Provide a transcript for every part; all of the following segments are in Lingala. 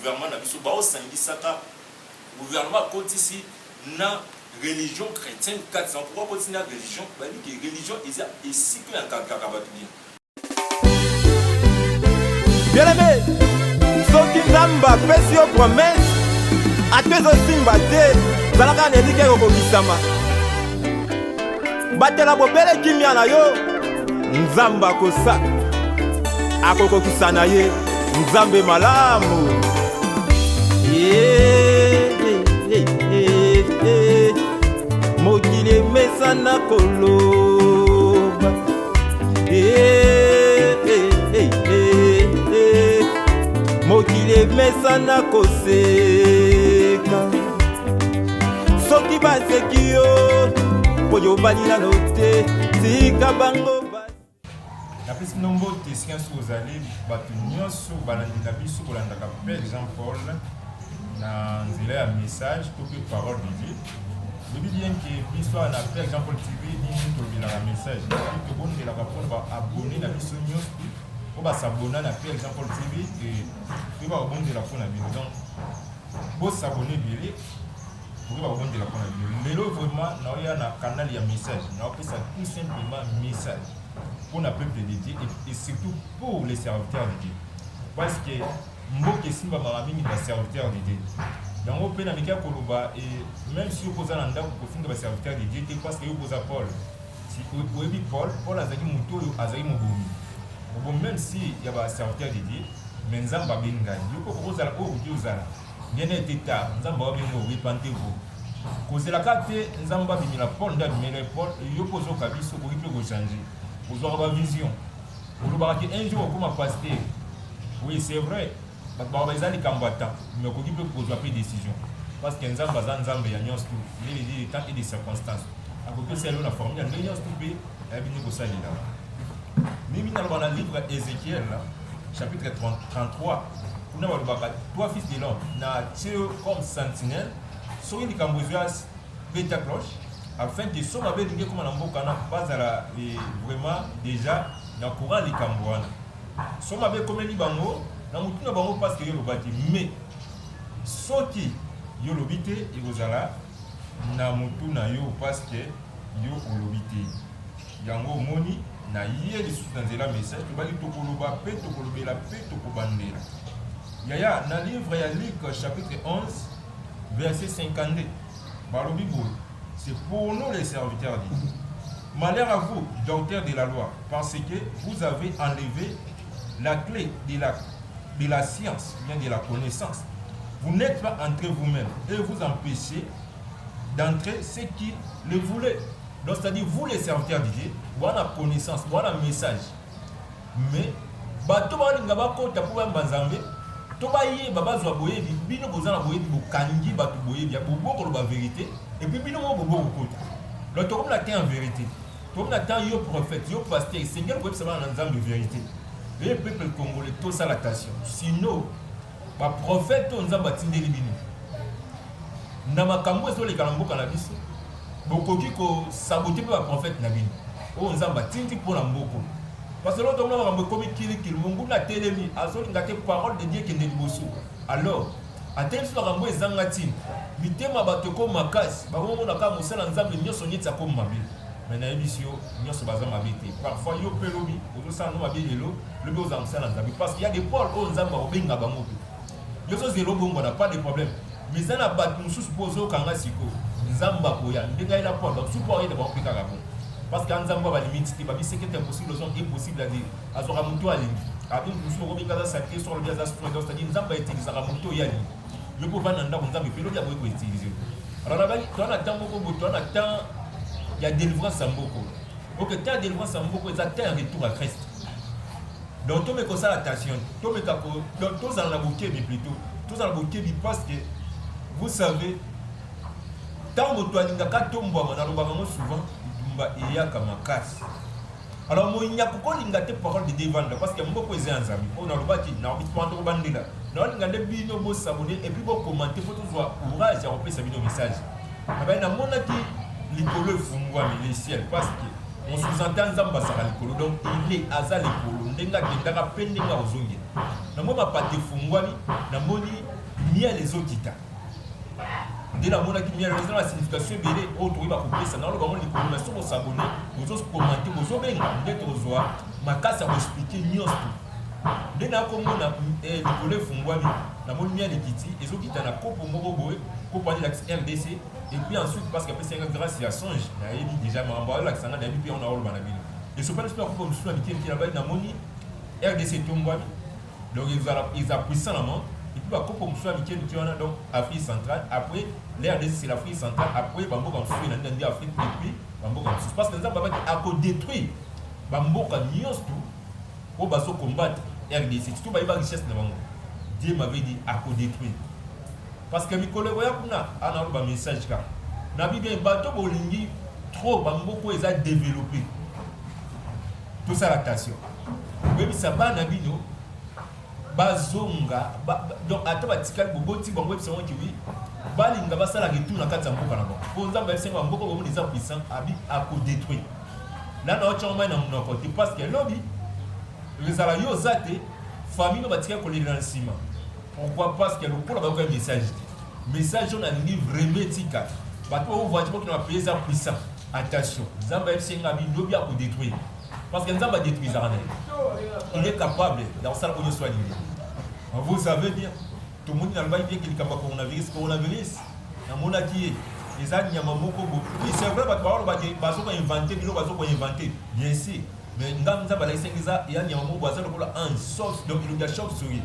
gouvernement na biso ba osangisaka gouvernement côté ici na religion chrétienne 400 pourquoi continuer la religion ba dit que religion est ici que en kakabatu bien bien aimé soki nzamba pesi yo promesse atwezo simba te zalaka na elike kokokisama batela bobele kimia na yo nzamba akokokisa na ye nzambe malamu mokili emesana koloba mokili emesana koseka soki baseki yo po yobali nano te tika bango napesi nombo te sikansi ozali bato nyonso balandi na biso kolandaka Père Jean Paul na nzela ya message to mpe parole de Dieu lobi bien ke biso na Père Jean Paul TV nini tolobelaka message tobondelaka mpona baabone na biso nyonso po basabona na Père Jean Paul TV mpe babondela mpona bino donc bosabone ebele pour babondela mpona bino lelo vraiment naoya na canal ya message naopesa tout simplement message pour le peuple de Dieu et surtout pour les serviteurs de Dieu. Parce que mboke simba marami ni ba serviteurs de Dieu. Donc on peut na mika koloba et même si vous posez l'anda pour finir ba serviteurs de Dieu parce que vous posez Paul. Si vous avez Paul azaki muto azaki mobomi. Bon même si il y a ba serviteurs de Dieu, mais nzamba benga. Yoko ko kozala ko Dieu zala. Bien été tard, nzamba ba benga repentez-vous. Kozela kate nzamba bimila Paul nda bimela Paul yoko zo kabiso ko kipe ko changer. Vous aurez une vision. Vous aurez un jour comme pasteur. Oui, c'est vrai. Vous aurez des combattants. Mais vous pouvez poser une décision. Parce que nous avons besoin de tout. Il y a des temps et des circonstances. Alors que c'est la formule. Nous avons tout et nous avons là. Nous avons dans le livre Ézéchiel, chapitre 33. Nous avons trois fils de l'homme. Nous avons comme sentinelle. Sur une camboisias, bêta cloche. Afin que ce soit bien comme on pas vraiment déjà dans le courant les Cambouana. Si on avait comme les bango, dans le bango parce que yo lobati, mais ce qui yo lobité et vous allez na mutu na yo parce que yo lobité. Yango moni na yé les sous dans la message tu vas dire to koloba pe to kolobela pe to kobandela. Yaya dans le livre ya Luc chapitre 11 verset 52. Balobi boy. C'est pour nous les serviteurs de Dieu. Malheur à vous, docteurs de la loi, parce que vous avez enlevé la clé de la science, bien de la connaissance. Vous n'êtes pas entré vous-même et vous empêchez d'entrer ceux qui le voulaient. Donc, c'est-à-dire, vous les serviteurs de Dieu, voilà la connaissance, voilà le message. Mais, bato ba lingaba ko tapu ba banzambe, to ba yé baba zo boye bino bozana boye bo kangi bato boye bia bo ko ba vérité. Et puis, nous avons beaucoup de choses. Le temps en vérité. Tout le temps, yo prophète, yo pasteur, Seigneur, vous savez, un ensemble de vérité. Et le peuple congolais, tout ça, l'attention. Sinon, le prophète, on a bâti des libines. Namakambo, est-ce que les calambo cannabis? Beaucoup qui ont saboté le prophète Nabin. On a bâti pour l'amboko. Parce que l'autre, on a commis qu'il a télémis, à ce qu'on a des paroles de Dieu qui est bossou. Alors, à tel soit rambo et zangatine. Mitema batoko makas, barongo na ka musala nzambe nyoso nyetsa ko mabe. Mais na émission nyoso baza mabete. Parfois yo pelobi, ozo sa no mabe lelo, le beau musala nzambe parce qu'il y a des ports on nzamba obenga bango. Yo so zelo bongo na pas de problème. Mais ça na bat mususu pozo kanga siko. Nzamba koya, ndenga ila port donc support de ba pika ka bon. Parce que nzamba ba limite te ba bi c'est que c'est impossible, sont impossible à dire. Azora muto ali. Abi mususu ko bika za sacré sur le biasa sport c'est-à-dire nzamba utilisa ka muto yali. Le pouvoir n'a pas de pélo, il y a beaucoup utilisé. Alors, on attend beaucoup, on attend, il y a délivrance en beaucoup. Donc, il y a délivrance en beaucoup, il y a un retour à Christ. Donc, tout le monde a attention. Tout le monde tous en la bouquet, plutôt. Tous en la bouquet, parce que vous savez, tant que tu as dit que tu as souvent, il y a comme un casse. Alors, il y a beaucoup de paroles de dévendre parce que beaucoup de gens ont dit que nous avons dit non, il y a des bino qui s'abonner et puis vous commenter pour toujours courage à remplir sa message. Mais dans mon avis, l'école fungwa les ciel parce que on sous-entend Zamba sera l'école donc il est azal l'école. Ndenga kendaka pendenga ozongi. Na mo ba pate fungwa ni na moni miel ezokita nde namona ki miel eza na signification ebele oyo tokoyeba kopesa na oloba ngo likolo mais soki osabone bozokomante bozobenga nde tozwa makasi ya koexplike nyonso nde nakomona likolo efungwami namoni miel ekiti ezokita na kopo moko boye kopo alelakisi RDC et puis ensuite parce que apesi yanga grâce ya songe nayebi déjà makambo ayolakisanga nayebi mpe ona oloba na bino esopani mpe akopo mosusu na mikemiki na bali namoni RDC etombwami donc ils ont puissant la main et puis bakopo mosusu ya mikemiki wana donc Afrique centrale après l'RDC c'est l'Afrique centrale après bamboka mosusu elandi nandi Afrique et puis bamboka mosusu parce que nzambe abaki akodétruire bamboka nyonso oyo bazocombattre RDC surtout bayeba richesse na bango Dieu m'avait dit akodétruire parce que mikolo ya kuna ana oloba message ka na bible bato bolingi trop bamboko eza développé tout ça l'attention bebisa bana bino bazonga donc ata batikali boboti bango ebisa ngo kiwi balinga basala retour na kati ya mboka na bango po nzambe abisenga bamboko bomoni eza puissant abi akodétruire là na ochoma na monoko te parce que lobi ezala yo za te famille no batikali kolela na nsima pourquoi parce que lokola bayoka message message on a livré vraiment etika bato oyo voiture qui na payer ça puissant attention nzambe abisenga bi lobi akodétruire parce que nzambe détruire ça il est capable dans ça qu'on soit livré vous savez bien tout le monde n'a pas dit qu'il y a coronavirus na mona qui les anyama moko bo oui c'est vrai bato bazo ko inventer bilo bazo ko inventer bien sûr mais nzambe la isengiza ya nyama moko bazo ko un sauf donc il y a chauve-souris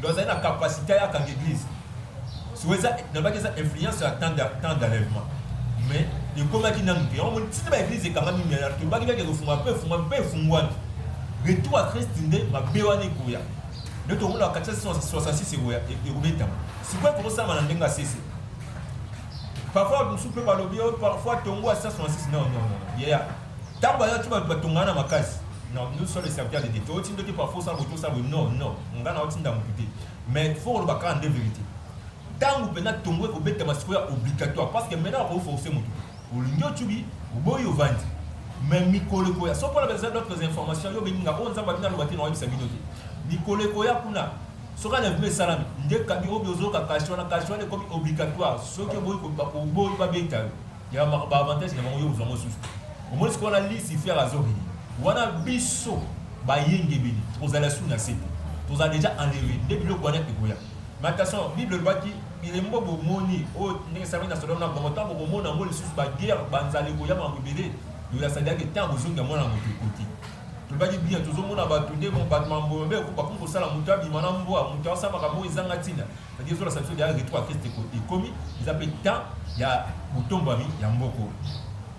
dans une capacité à quand l'église soit ça n'a pas ça influence à tant d'enlèvement mais il comme qui n'a pas on dit c'est l'église est quand même il y a tout pas qui veut fumar peu fumar retour à Christ ndé ma bewane kuya ndio to mona 466 egoya ekubeta c'est quoi pour ça manandenga cesse parfois nous soupe par le bio parfois tongo à 166 non yeah tamba ya tu ba tongana makasi non nous sommes les serviteurs de Dieu tu ne parfois ça retour ça non ngana otinda mukute mais faut le bakana de vérité tangu pena tongo ko beta masikoya obligatoire parce que maintenant on forcer mutu olingo tubi uboyo vandi mais mikolo koya so pour la besoin d'autres informations yo benga on nzamba bina lo batino wabisa binote mikolo koya kuna so kana vime salami nde kabi obizo ka kashwana comme obligatoire so ke boy ko boy ba beta ya ma ba avantage na mo yo zo mo susu au moins qu'on a liste faire azori wana biso ba yenge bini ozala suna sepe toza déjà enlevé depuis le koya koya mais attention bible baki il est mbobo moni o ndenge sabina sodom na bomoto bobo mona ngoli susu ba guerre banzali koya ma bibele il a ça-à-dire que tant besoin de moi dans mon côté tu vas dire bien tout le monde a battu mon battement bombe ou pas pour ça la mouta bi mana mboa mouta ça ba mo izangatina c'est-à-dire sur la section derrière retour à Christ et commis ils appellent tant il y a mutomba mi ya mboko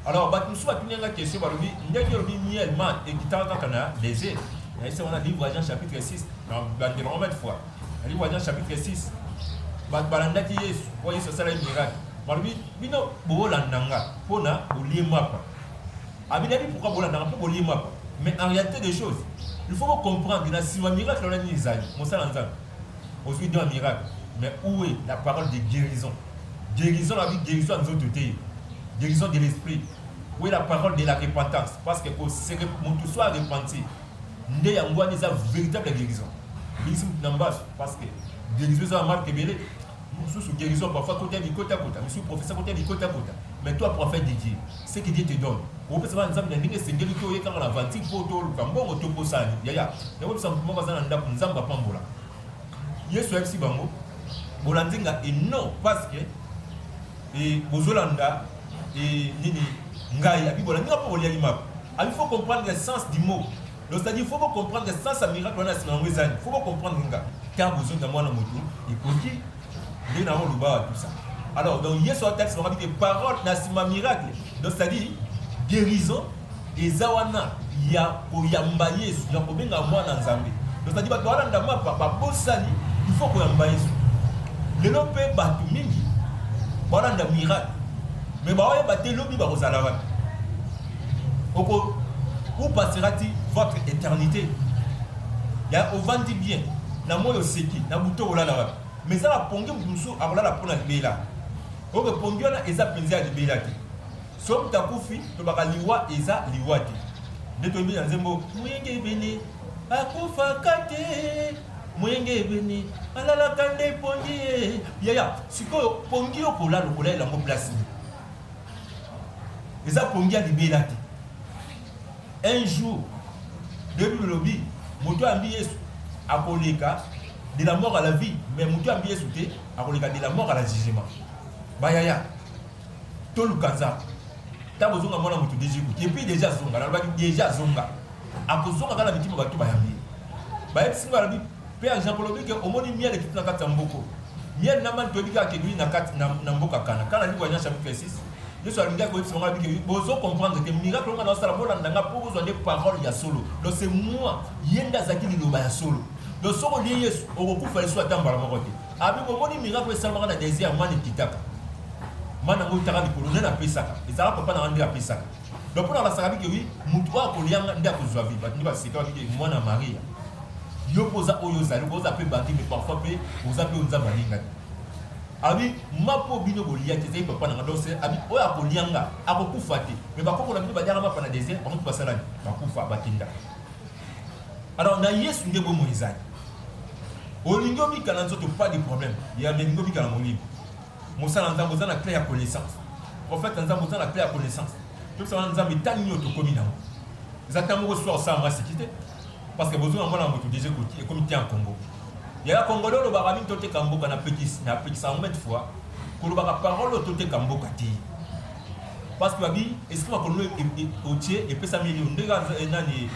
alors battu soit tu n'as question ba lobi ndeki lobi miel man et qui t'a kana les et c'est on a livre Jean chapitre 6 dans de remettre fois livre Jean chapitre 6 ba balanda ki Yesu voyez ça la miracle ba lobi bino bo landanga pona oliema pa Abinabi pourquoi vous l'avez pas bolé moi mais en réalité des choses il faut comprendre qu'il y a si un miracle on a mis ça mon ça ensemble aujourd'hui dans un miracle mais où est la parole de guérison la vie guérison à nous autres guérison de l'esprit où est la parole de la repentance parce que pour se mon tout soit repenti ndé ya ngwa des véritable guérison guérison n'embâche parce que guérison ça marque belé sous guérison parfois côté du côté à côté monsieur professeur côté du côté à côté mais toi prophète de Dieu ce que Dieu te donne on peut savoir nzambe ndenge sengeli to yeka na vanti poto lukambo to posani yaya yabo simplement bazana ndaku nzamba pambola Yesu FC bango bolandinga et non parce que et bozolanda et nini ngai abi bolandinga po bolia limap il faut comprendre le sens du mot donc c'est-à-dire il faut comprendre le sens à miracle on a sima ngwezani il faut comprendre nga car besoin de moi na moto et koki ndé na luba tout ça alors donc Yesu a texte on a dit des paroles na sima miracle donc c'est-à-dire guérison et zawana ya koyamba Yesu ya kobenga mwana nzambe donc c'est-à-dire bato walanda mapa babosani il faut koyamba Yesu lelo pe bato mingi balanda miracle mais baoye bate lobi bakozala wana oko où passera-t-il votre éternité ya ovandi bien na moyo seki na buto olala wana mais ça la pongi musu akolala pona libela oko pongi wana eza penzi ya libela te somme takufi to bakaliwa eza liwati nde to mbina nzembo mwenge bene akufa kate moyenge ebeni alala kande pongi yaya siko pongi okola lokola elango place eza pongi ya libela te un jour depuis le lobby moto ambi yesu akoleka de la mort à la vie mais moto ambi yesu te akoleka de la mort à la jugement bayaya tolukanza tango zonga mwana moto déjà écoute et puis déjà zonga na baki déjà zonga akozonga kala mitima bato bayambi baye singa la bi père Jean Paul Bike omoni miel ki na kata mboko miel na man to bika ke lui na kata na mboka kana ni wanya chapitre 6 yesu alinga ko tsonga bike bozo comprendre que miracle nga na sala bola ndanga pour vous donner parole ya solo donc c'est moi yenda zakili loba ya solo donc soko li yesu okokufa leso atambala moko te abi omoni miracle salama na désir mani kitaka mana ngo taka likolo na pesaka ezala papa na andi pesaka donc pour la saka bike oui mutu ko lianga nda ko zwa vie batini ba sika bike mwana Maria yo poza oyo zali poza pe bandi mais parfois pe poza pe onza balinga abi mapo bino bolia tezai papa na ndose abi oyo akolianga akokufa te mais bakoko na bino badianga mapa na désert par contre basalani bakufa batinda alors na yesu ndebo moizani olingo bikala nzoto pas de problème ya melingo bikala molimo mosala nzambo za na clé ya connaissance prophète nzambo za na clé ya connaissance tout ça nzambo tani yo to komina exactement ko soir ça ma sécurité parce que besoin mwana moto déjà côté comme en Congo il y a Congo le barami tote kamboka na petit 100 fois ko le bara parole tote kamboka ti parce que babi est-ce que va ko le otier et pesa million ndega nani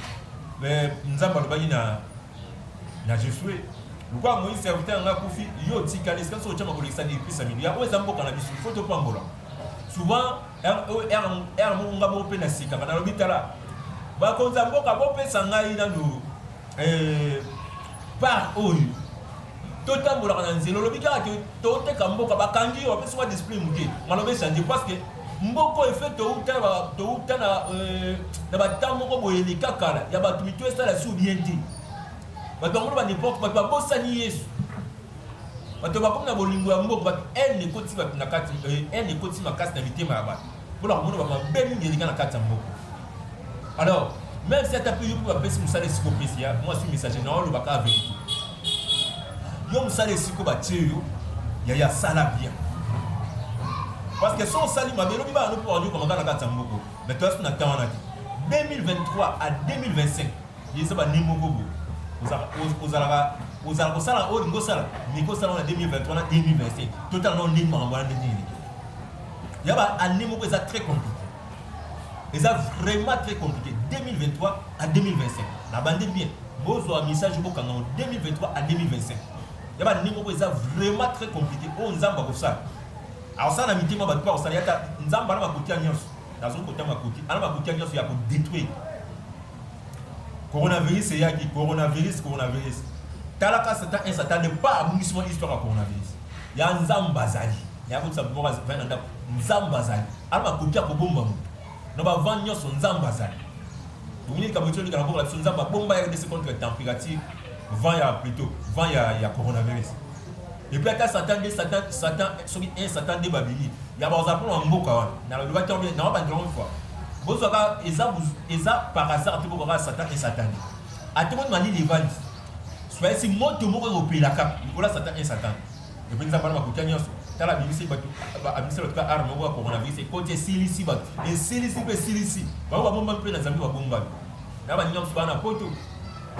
nzamba le bani na Jésus pourquoi Moïse serviteur nga kufi yo tika les quand so chama ko lexani pesa million ya oza mboka na bisu photo pambola souvent mo nga mo pe na sika na lobitala ba konza mboka bo pesa ngai na no par oyo totambola na nzelo lobika ke tote kamboka bakangi yo pesa display muke malobe changer parce que mboko effet to uta na batambo ko boyeli kakala ya batu mitu esala su bienti bato ngolo ba n'importe ba bosani yesu bato ba comme na bolingo ya mboko ba ene koti ba na kati ene koti makasi na mitema ya bato pour la mono ba bemi ngelika na kati ya mboko alors même si tu as payé pour passer musale siko précia moi je suis messager non le baka vérité yo musale siko ba tio ya sala bien parce que son sali ma belo biba no pour dire comment dans la mboko mais toi tu n'attends pas 2023 à 2025 yesa ba nimo gogo osala kosala oyo ngosala mikosala na 2023 na 2025 totalement nimo ngwana ndini yaba animo ko ça très compliqué. Et ça vraiment très compliqué. 2023 à 2025. La bande bien. Bozo a message au Kangan 2023 à 2025. Il y a des numéros ça vraiment très compliqué. Oh nzamba ko ça. Alors ça na mitima ba pas ça ya ta nzamba na makuti nyonso. Dans un côté makuti, ana makuti nyonso ya ko détruire. Coronavirus c'est ya qui coronavirus. Talaka ça n'est pas abondissement histoire coronavirus. Ya nzamba zali. Ya ko ça pour va nzamba zali. Ana makuti ko bomba. No ba vanyo son nzamba zali. Vous ka moto ni ka la nzamba bomba ya des contre température vent ya plutôt vent ya coronavirus. Et puis ata satan de babili. Ya ba za pour mboka wana. Na le ba tomber na ba ndron fois. Bozo ka eza par hasard tout ko satan et satan. Atemon mani les ventes. Soit si moto moko ko pe la cap. Nicolas satan et satan. Et puis nzamba ma kutanya so. Tala bimisi batu abimisi l'autre arme au coronavirus et côté silisi bat et silisi ba bomba pe na zambi ba bomba na ba nyam subana poto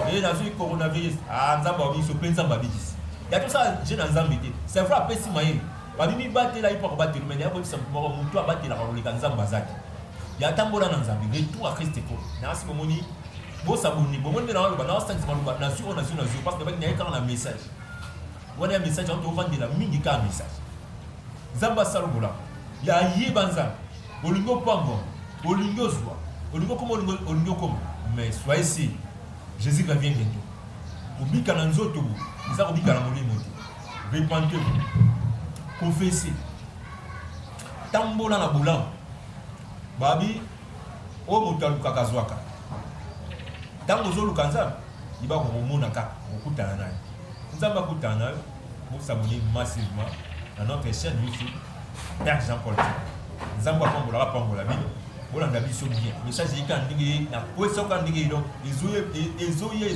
et na zo coronavirus nzamba ba biso penza ba bidis ya tout ça je na nzambi te c'est vrai pesi maye ba bimi batte la ipo ba terminer ya ko simplement mutu abatte la ko le nzamba zaki ya tambola na nzambi retour à Christ ko na si bomoni bo sabuni bomoni na ba na sense ba na sur parce que ba ni ka na message wona message on to vendre la mingi ka message Zamba Salbola, ya Yibanza, Olingo Pambo, Olingo Zwa, Olingo comme, mais sois ici, Jésus revient bientôt. Oublie qu'à l'anzo tobu, nous avons dit qu'à la molimo, répentez-vous, confessez. Tambola na boulan, Babi, O Mutaluka Kazwaka. Tangozo Lukanza, il va au Monaka, au Kutana. Nous avons Kutana, pour s'abonner massivement. Dans notre chaîne YouTube, Père Jean Paul. Nous avons Pambola, bolanda biso bien message eka ndenge na kwesa ka ndenge donc ezoye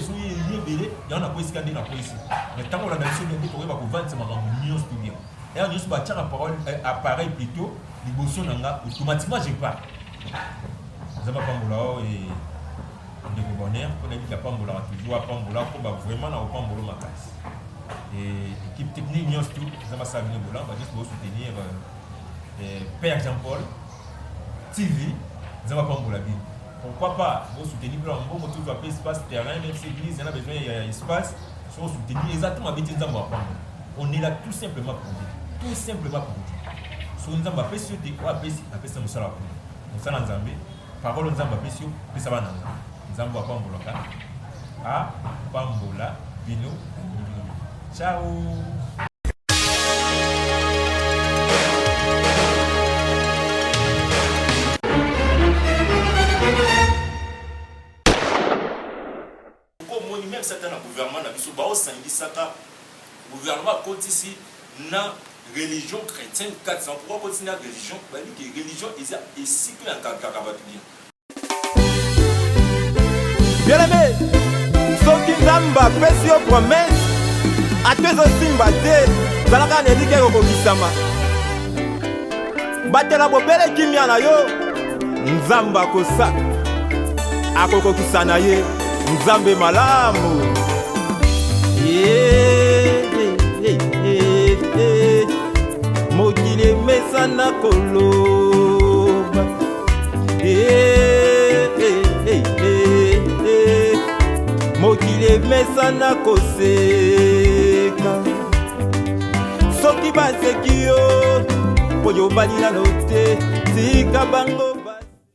yebele ya na kwesa ndenge na kwesa mais tant bolanda biso bien to ba ko vendre makambo nyonso tout bien et on juste ba tira parole appareil plutôt liboso nanga automatiquement je pars zama pambola et ndeko bonheur pour les qui pambola toujours pambola ko ba vraiment na pambola makasi et équipe technique nyonso tout zama sabine bola va juste soutenir Père Jean-Paul TV, nous allons pas la vie. Pourquoi pas vous soutenir pour un bon motif de espace terrain, même si l'église a besoin d'espace, vous soutenir exactement avec les gens. On est là tout simplement pour vous. Tout simplement pour vous. Si nous avons fait ce que nous avons fait, nous avons fait Nzambe. Parole nous avons fait sur ça va nous avons pas Pambola. Ah, Pambola, Bino. Ciao. Même certains gouvernement na biso bao sangisaka gouvernement côté ici na religion chrétienne 400 pourquoi continuer la religion ba que religion est cycle en kakabatu bien bien aimé soki nzamba pesi yo promesse atwezosimba te zalaka na elike kokokisama batela bobele kimia na yo nzamba akosaka akokokisa na ye Nzambe malamu mokili emesana koloba mokili emesana koseka soki baseki yo po yobali nano te tika bango